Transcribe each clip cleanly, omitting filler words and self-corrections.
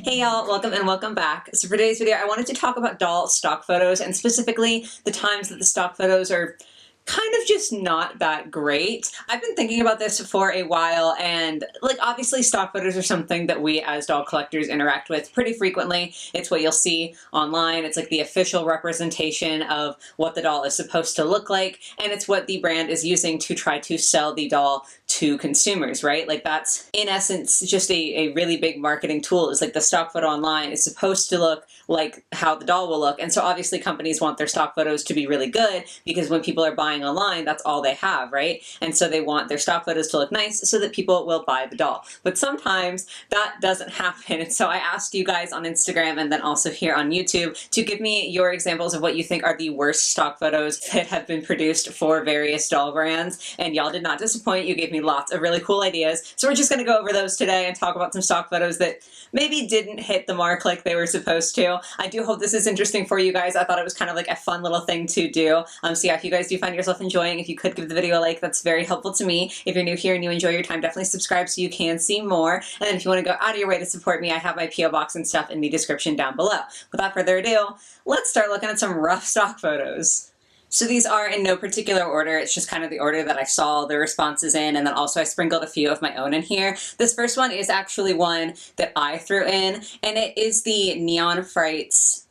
Hey y'all, welcome and welcome back. So for today's video, I wanted to talk about doll stock photos and specifically the times that the stock photos are kind of just not that great. I've been thinking about this for a while, and like obviously stock photos are something that we as doll collectors interact with pretty frequently. It's what you'll see online. It's like the official representation of what the doll is supposed to look like, and it's what the brand is using to try to sell the doll to consumers, right? Like that's in essence just a really big marketing tool. Is like the stock photo online is supposed to look like how the doll will look, and so obviously companies want their stock photos to be really good because when people are buying online, that's all they have, right? And so they want their stock photos to look nice so that people will buy the doll. But sometimes that doesn't happen. And so I asked you guys on Instagram and then also here on YouTube to give me your examples of what you think are the worst stock photos that have been produced for various doll brands. And y'all did not disappoint. You gave me lots of really cool ideas. So we're just going to go over those today and talk about some stock photos that maybe didn't hit the mark like they were supposed to. I do hope this is interesting for you guys. I thought it was kind of like a fun little thing to do. So yeah, if you guys do find yourself enjoying, if you could give the video a like, that's very helpful to me. If you're new here and you enjoy your time, definitely subscribe so you can see more. And then if you want to go out of your way to support me, I have my PO box and stuff in the description down below. Without further ado, let's start looking at some rough stock photos. So these are in no particular order. It's just kind of the order that I saw the responses in, and then also I sprinkled a few of my own in here. This first one is actually one that I threw in, and it is the Neon Frights.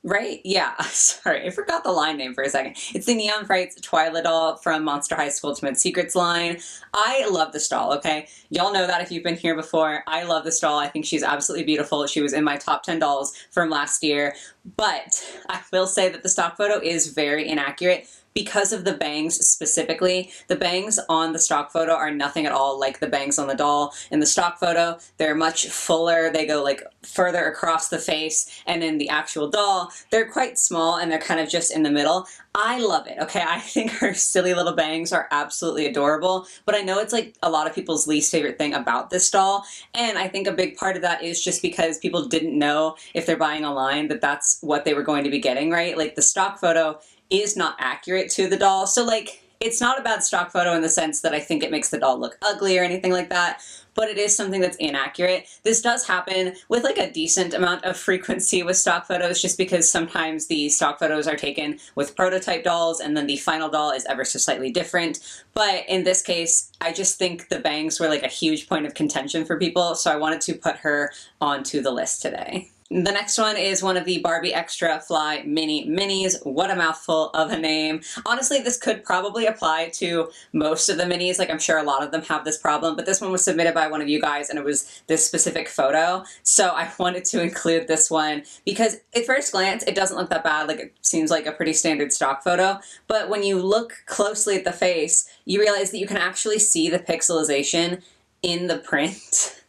Right? Yeah, sorry, I forgot the line name for a second. It's the Neon Frights Twyla doll from Monster High School Ultimate Secrets line. I love this doll, okay? Y'all know that if you've been here before. I love this doll. I think she's absolutely beautiful. She was in my top 10 dolls from last year. But I will say that the stock photo is very inaccurate. Because of the bangs specifically, the bangs on the stock photo are nothing at all like the bangs on the doll. In the stock photo, they're much fuller, they go like further across the face, and in the actual doll, they're quite small and they're kind of just in the middle. I love it, okay? I think her silly little bangs are absolutely adorable, but I know it's like a lot of people's least favorite thing about this doll, and I think a big part of that is just because people didn't know if they're buying online that that's what they were going to be getting, right? Like the stock photo is not accurate to the doll. So like, it's not a bad stock photo in the sense that I think it makes the doll look ugly or anything like that, but it is something that's inaccurate. This does happen with like a decent amount of frequency with stock photos, just because sometimes the stock photos are taken with prototype dolls and then the final doll is ever so slightly different. But in this case, I just think the bangs were like a huge point of contention for people, so I wanted to put her onto the list today. The next one is one of the Barbie Extra Fly Mini Minis. What a mouthful of a name. Honestly, this could probably apply to most of the minis. Like, I'm sure a lot of them have this problem, but this one was submitted by one of you guys and it was this specific photo. So I wanted to include this one because at first glance, it doesn't look that bad. Like, it seems like a pretty standard stock photo. But when you look closely at the face, you realize that you can actually see the pixelization in the print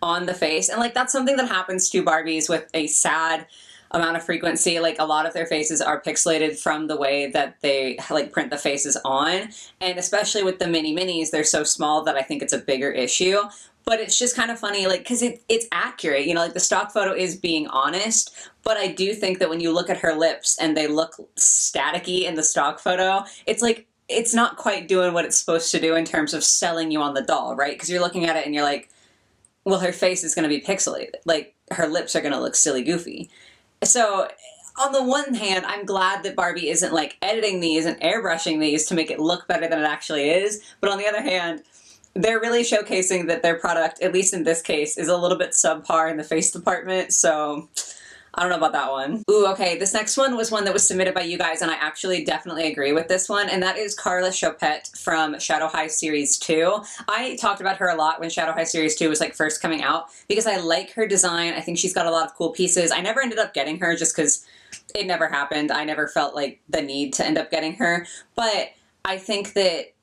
on the face. And like, that's something that happens to Barbies with a sad amount of frequency. Like, a lot of their faces are pixelated from the way that they like print the faces on. And especially with the mini minis, they're so small that I think it's a bigger issue. But it's just kind of funny, like, because it's accurate, you know, like the stock photo is being honest, but I do think that when you look at her lips and they look staticky in the stock photo, it's like, it's not quite doing what it's supposed to do in terms of selling you on the doll, right? Because you're looking at it and you're like, well, her face is going to be pixelated. Like, her lips are going to look silly goofy. So, on the one hand, I'm glad that Barbie isn't, like, editing these and airbrushing these to make it look better than it actually is. But on the other hand, they're really showcasing that their product, at least in this case, is a little bit subpar in the face department. So, I don't know about that one. Ooh, okay, this next one was one that was submitted by you guys, and I actually definitely agree with this one, and that is Carla Chopette from Shadow High Series 2. I talked about her a lot when Shadow High Series 2 was like first coming out, because I like her design. I think she's got a lot of cool pieces. I never ended up getting her just because it never happened. I never felt like the need to end up getting her, but I think that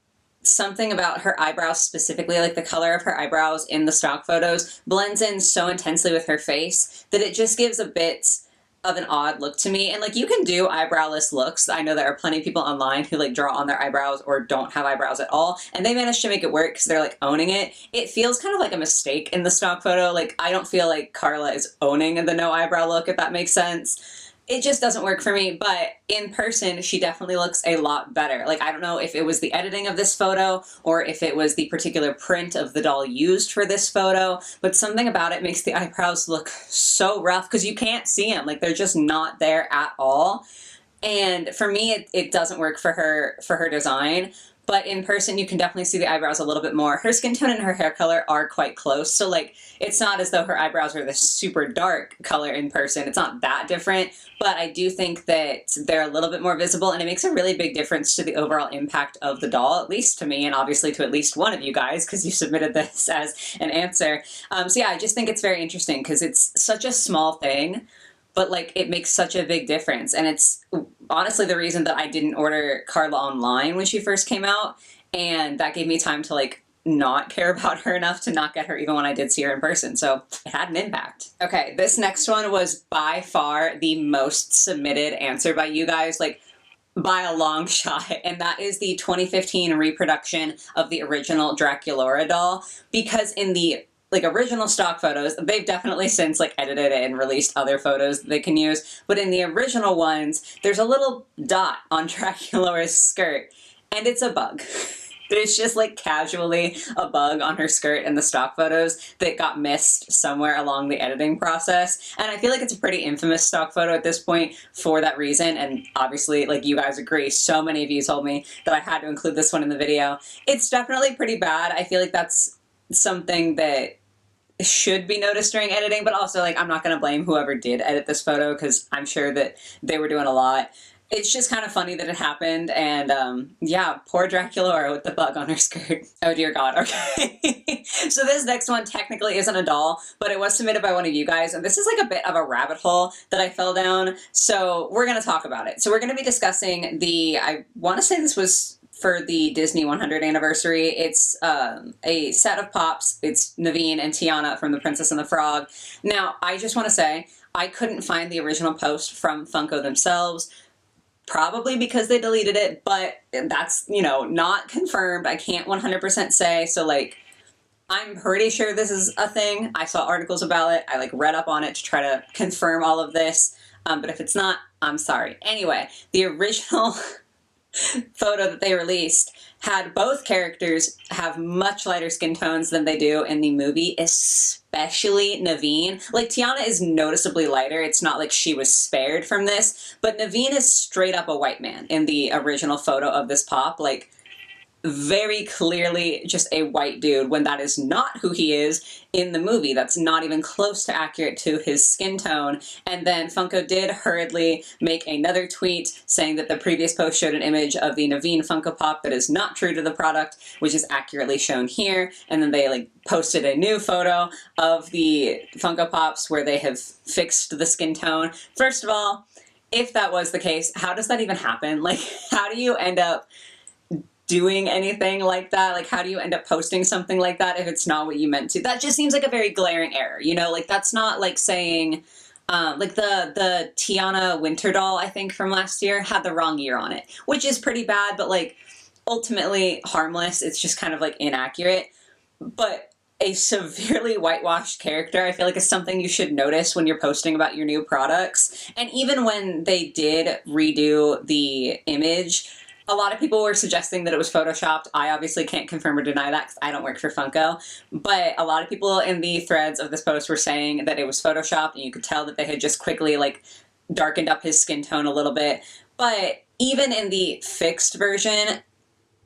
something about her eyebrows specifically, like the color of her eyebrows in the stock photos, blends in so intensely with her face that it just gives a bit of an odd look to me. And like, you can do eyebrowless looks. I know there are plenty of people online who like draw on their eyebrows or don't have eyebrows at all, and they manage to make it work because they're like owning it. It feels kind of like a mistake in the stock photo. Like, I don't feel like Carla is owning the no eyebrow look, if that makes sense. it just doesn't work for me, but in person, she definitely looks a lot better. Like, I don't know if it was the editing of this photo or if it was the particular print of the doll used for this photo, but something about it makes the eyebrows look so rough because you can't see them. Like, they're just not there at all. And for me, it doesn't work for her design. But in person, you can definitely see the eyebrows a little bit more. Her skin tone and her hair color are quite close. So, like, it's not as though her eyebrows are this super dark color in person. It's not that different. But I do think that they're a little bit more visible, and it makes a really big difference to the overall impact of the doll, at least to me, and obviously to at least one of you guys, because you submitted this as an answer. So yeah, I just think it's very interesting because it's such a small thing, but like it makes such a big difference. And it's honestly the reason that I didn't order Carla online when she first came out, and that gave me time to like not care about her enough to not get her even when I did see her in person. So it had an impact. Okay, this next one was by far the most submitted answer by you guys, like by a long shot, and that is the 2015 reproduction of the original Draculaura doll, because in the like original stock photos, they've definitely since like edited it and released other photos that they can use, but in the original ones, there's a little dot on Draculaura's skirt, and it's a bug. There's just like casually a bug on her skirt in the stock photos that got missed somewhere along the editing process. And I feel like it's a pretty infamous stock photo at this point for that reason. And obviously, like you guys agree, so many of you told me that I had to include this one in the video. It's definitely pretty bad. I feel like that's something that should be noticed during editing, but also like I'm not going to blame whoever did edit this photo because I'm sure that they were doing a lot. It's just kind of funny that it happened, and yeah, poor Draculaura with the bug on her skirt. Oh dear God, okay. So this next one technically isn't a doll, but it was submitted by one of you guys, and this is like a bit of a rabbit hole that I fell down, so we're going to talk about it. So we're going to be discussing I want to say this was for the Disney 100th anniversary. It's a set of pops. It's Naveen and Tiana from The Princess and the Frog. Now, I just want to say, I couldn't find the original post from Funko themselves, probably because they deleted it, but that's, you know, not confirmed. I can't 100% say, so like, I'm pretty sure this is a thing. I saw articles about it. I like read up on it to try to confirm all of this, but if it's not, I'm sorry. Anyway, the original photo that they released had both characters have much lighter skin tones than they do in the movie, especially Naveen. Like, Tiana is noticeably lighter. It's not like she was spared from this, but Naveen is straight up a white man in the original photo of this pop. Like, very clearly just a white dude when that is not who he is in the movie. That's not even close to accurate to his skin tone. And then Funko did hurriedly make another tweet saying that the previous post showed an image of the Naveen Funko Pop that is not true to the product, which is accurately shown here. And then they like posted a new photo of the Funko Pops where they have fixed the skin tone. First of all, if that was the case, how does that even happen? Like, how do you end up doing anything like that? Like, how do you end up posting something like that if it's not what you meant to? That just seems like a very glaring error, you know? Like, that's not like saying, like the Tiana Winter doll, I think, from last year had the wrong year on it, which is pretty bad, but like, ultimately harmless. It's just kind of like inaccurate. But a severely whitewashed character, I feel like, is something you should notice when you're posting about your new products. And even when they did redo the image, a lot of people were suggesting that it was photoshopped. I obviously can't confirm or deny that because I don't work for Funko. But a lot of people in the threads of this post were saying that it was photoshopped, and you could tell that they had just quickly like darkened up his skin tone a little bit. But even in the fixed version,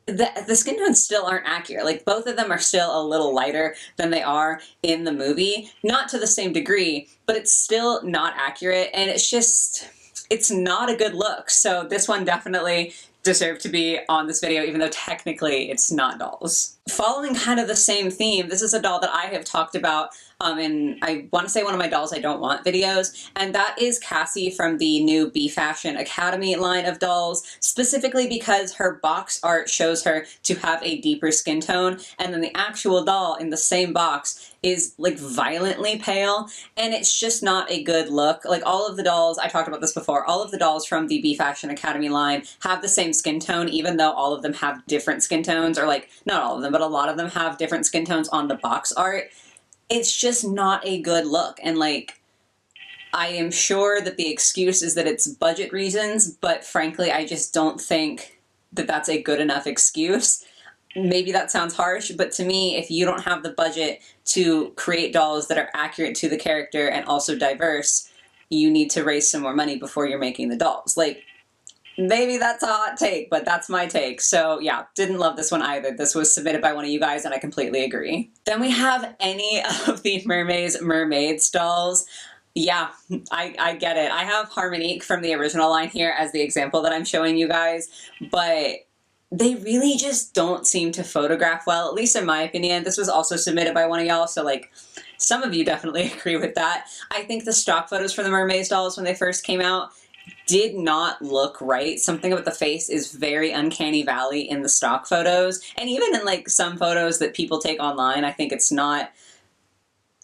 the skin tones still aren't accurate. Like, both of them are still a little lighter than they are in the movie. Not to the same degree, but it's still not accurate, and it's not a good look. So this one definitely deserved to be on this video, even though technically it's not dolls. Following kind of the same theme, this is a doll that I have talked about in, I want to say, one of my Dolls I Don't Want videos, and that is Cassie from the new B Fashion Academy line of dolls, specifically because her box art shows her to have a deeper skin tone, and then the actual doll in the same box is like violently pale, and it's just not a good look. Like, all of the dolls, I talked about this before, all of the dolls from the B Fashion Academy line have the same skin tone, even though all of them have different skin tones, or like, not all of them, but a lot of them have different skin tones on the box art. It's just not a good look, and like, I am sure that the excuse is that it's budget reasons, but frankly, I just don't think that that's a good enough excuse. Maybe that sounds harsh, but to me, if you don't have the budget to create dolls that are accurate to the character and also diverse, you need to raise some more money before you're making the dolls. Like, maybe that's a hot take, but that's my take. So yeah, didn't love this one either. This was submitted by one of you guys and I completely agree. Then we have any of the Mermaids dolls. Yeah, I get it. I have Harmonique from the original line here as the example that I'm showing you guys, but they really just don't seem to photograph well, at least in my opinion. This was also submitted by one of y'all, so like some of you definitely agree with that. I think the stock photos for the Mermaids dolls when they first came out did not look right. Something about the face is very uncanny valley in the stock photos, and even in like some photos that people take online, I think it's not,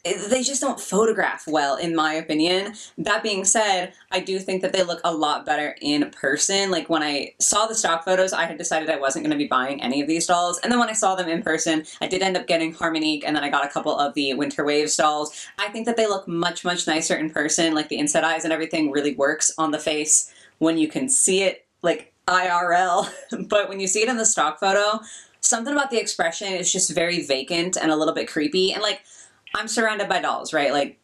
they just don't photograph well, in my opinion. That being said, I do think that they look a lot better in person. Like when I saw the stock photos, I had decided I wasn't going to be buying any of these dolls. And then when I saw them in person, I did end up getting Harmonique, and then I got a couple of the Winter Waves dolls. I think that they look much, much nicer in person. Like the inside eyes and everything really works on the face when you can see it like IRL. But when you see it in the stock photo, something about the expression is just very vacant and a little bit creepy. And like, I'm surrounded by dolls, right? Like,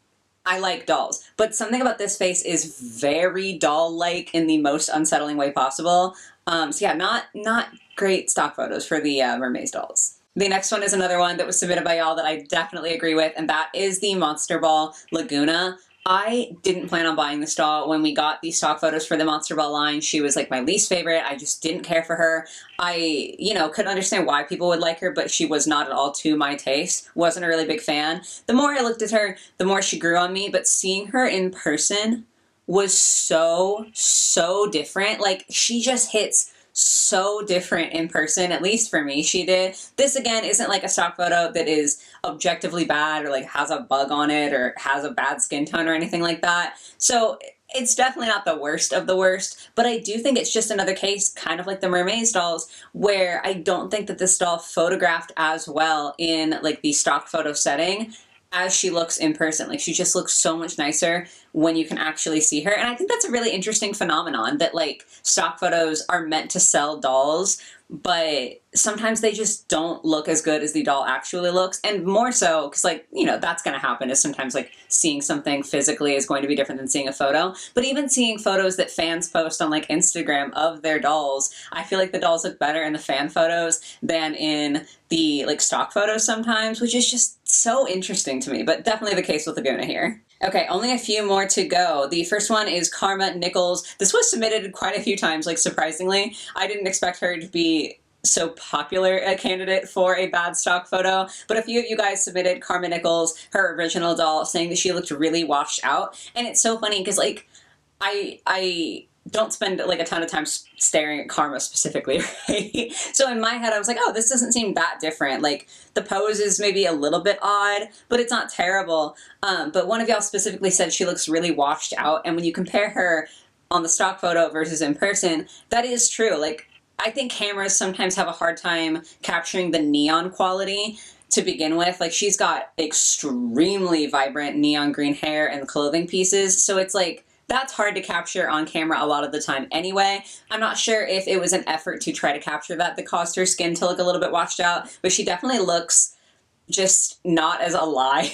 I like dolls. But something about this face is very doll-like in the most unsettling way possible. So yeah, not great stock photos for the Mermaids dolls. The next one is another one that was submitted by y'all that I definitely agree with, and that is the Monster Ball Laguna. I didn't plan on buying this doll. When we got the stock photos for the Monster Ball line, she was like my least favorite. I just didn't care for her. I, could understand why people would like her, but she was not at all to my taste. Wasn't a really big fan. The more I looked at her, the more she grew on me, but seeing her in person was so, so different. Like, she just hits so different in person, at least for me, she did. This, again, isn't like a stock photo that is objectively bad or like has a bug on it or has a bad skin tone or anything like that. So it's definitely not the worst of the worst, but I do think it's just another case, kind of like the Mermaids dolls, where I don't think that this doll photographed as well in like the stock photo setting as she looks in person. Like, she just looks so much nicer when you can actually see her. And I think that's a really interesting phenomenon, that like stock photos are meant to sell dolls, but sometimes they just don't look as good as the doll actually looks. And more so, because like, that's going to happen, is sometimes like seeing something physically is going to be different than seeing a photo. But even seeing photos that fans post on like Instagram of their dolls, I feel like the dolls look better in the fan photos than in the like stock photos sometimes, which is just so interesting to me. But definitely the case with Laguna here. Okay, only a few more to go. The first one is Karma Nichols. This was submitted quite a few times, like surprisingly. I didn't expect her to be so popular a candidate for a bad stock photo, but a few of you guys submitted Karma Nichols, her original doll, saying that she looked really washed out. And it's so funny because like I don't spend like a ton of time staring at Karma specifically, right? So in my head I was like, oh, this doesn't seem that different. Like, the pose is maybe a little bit odd, but it's not terrible. But one of y'all specifically said she looks really washed out, and when you compare her on the stock photo versus in person, that is true. Like, I think cameras sometimes have a hard time capturing the neon quality to begin with. Like, she's got extremely vibrant neon green hair and clothing pieces, so it's like, that's hard to capture on camera a lot of the time anyway. I'm not sure if it was an effort to try to capture that caused her skin to look a little bit washed out, but she definitely looks just not as alive,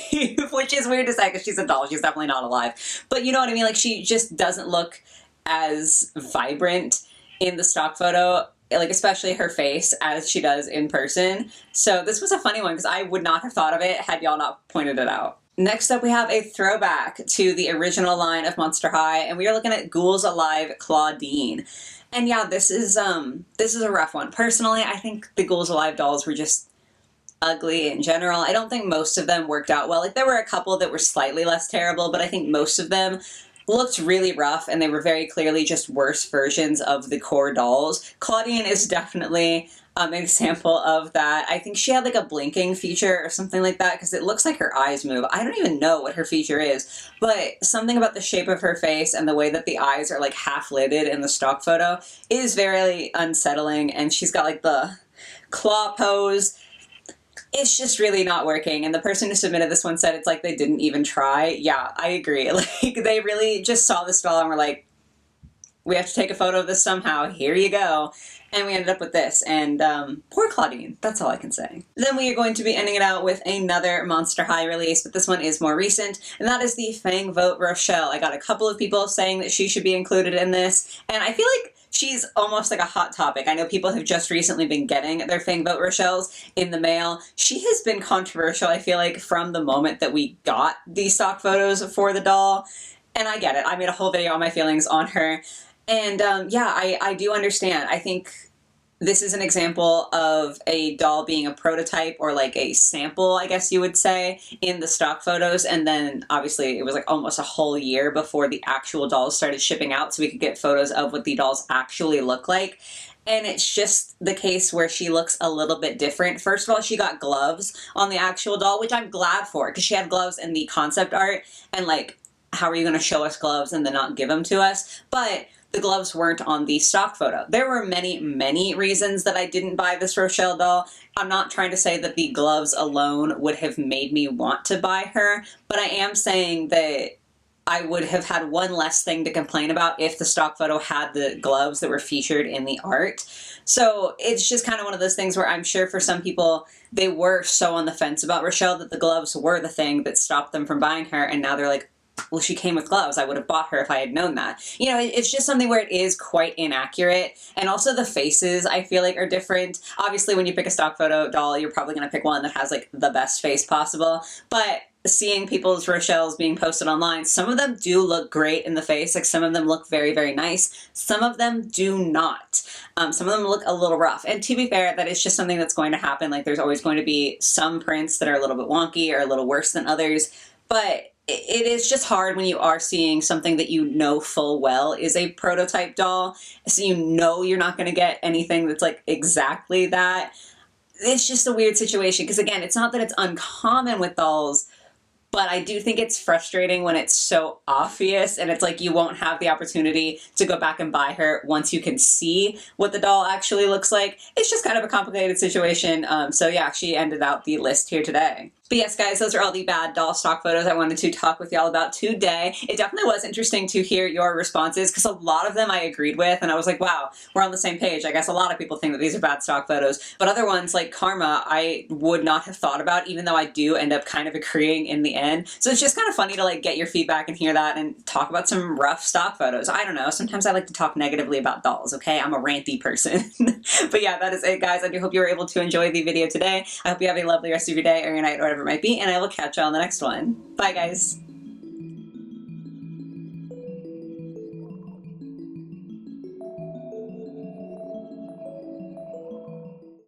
which is weird to say because she's a doll. She's definitely not alive. But you know what I mean? Like, she just doesn't look as vibrant in the stock photo, like especially her face, as she does in person. So this was a funny one because I would not have thought of it had y'all not pointed it out. Next up, we have a throwback to the original line of Monster High, and we are looking at Ghouls Alive Claudine. And yeah, this is a rough one. Personally, I think the Ghouls Alive dolls were just ugly in general. I don't think most of them worked out well. Like, there were a couple that were slightly less terrible, but I think most of them looked really rough, and they were very clearly just worse versions of the core dolls. Claudine is definitely an example of that. I think she had like a blinking feature or something like that, because it looks like her eyes move. I don't even know what her feature is, but something about the shape of her face and the way that the eyes are like half lidded in the stock photo is very unsettling. And she's got like the claw pose. it's just really not working. And the person who submitted this one said it's like they didn't even try. Yeah, I agree. Like, they really just saw this doll and were like, we have to take a photo of this somehow. Here you go. And we ended up with this. And poor Claudine. That's all I can say. Then we are going to be ending it out with another Monster High release, but this one is more recent, and that is the Fang Vote Rochelle. I got a couple of people saying that she should be included in this, and I feel like she's almost like a hot topic. I know people have just recently been getting their Fang Vote Rochelles in the mail. She has been controversial, I feel like, from the moment that we got the stock photos for the doll. And I get it. I made a whole video on my feelings on her. And yeah, I do understand. I think this is an example of a doll being a prototype or like a sample, I guess you would say, in the stock photos. And then obviously it was like almost a whole year before the actual dolls started shipping out so we could get photos of what the dolls actually look like. And it's just the case where she looks a little bit different. First of all, she got gloves on the actual doll, which I'm glad for, because she had gloves in the concept art. And like, how are you going to show us gloves and then not give them to us? But the gloves weren't on the stock photo. There were many, many reasons that I didn't buy this Rochelle doll. I'm not trying to say that the gloves alone would have made me want to buy her, but I am saying that I would have had one less thing to complain about if the stock photo had the gloves that were featured in the art. So it's just kind of one of those things where I'm sure for some people, they were so on the fence about Rochelle that the gloves were the thing that stopped them from buying her, and now they're like, well, she came with gloves. I would have bought her if I had known that. You know, it's just something where it is quite inaccurate. And also the faces, I feel like, are different. Obviously, when you pick a stock photo doll, you're probably going to pick one that has, like, the best face possible. But seeing people's Rochelles being posted online, some of them do look great in the face. Like, some of them look very, very nice. Some of them do not. Some of them look a little rough. And to be fair, that is just something that's going to happen. Like, there's always going to be some prints that are a little bit wonky or a little worse than others. But it is just hard when you are seeing something that you know full well is a prototype doll, so you know you're not going to get anything that's like exactly that. It's just a weird situation, because again, it's not that it's uncommon with dolls, but I do think it's frustrating when it's so obvious and it's like you won't have the opportunity to go back and buy her once you can see what the doll actually looks like. It's just kind of a complicated situation. So yeah, she ended out the list here today. But yes, guys, those are all the bad doll stock photos I wanted to talk with y'all about today. It definitely was interesting to hear your responses, because a lot of them I agreed with, and I was like, wow, we're on the same page. I guess a lot of people think that these are bad stock photos, but other ones like Karma, I would not have thought about, even though I do end up kind of agreeing in the end. So it's just kind of funny to like get your feedback and hear that and talk about some rough stock photos. I don't know, sometimes I like to talk negatively about dolls, okay? I'm a ranty person. But yeah, that is it, guys. I do hope you were able to enjoy the video today. I hope you have a lovely rest of your day or your night or whatever it might be, and I will catch you on the next one. Bye, guys.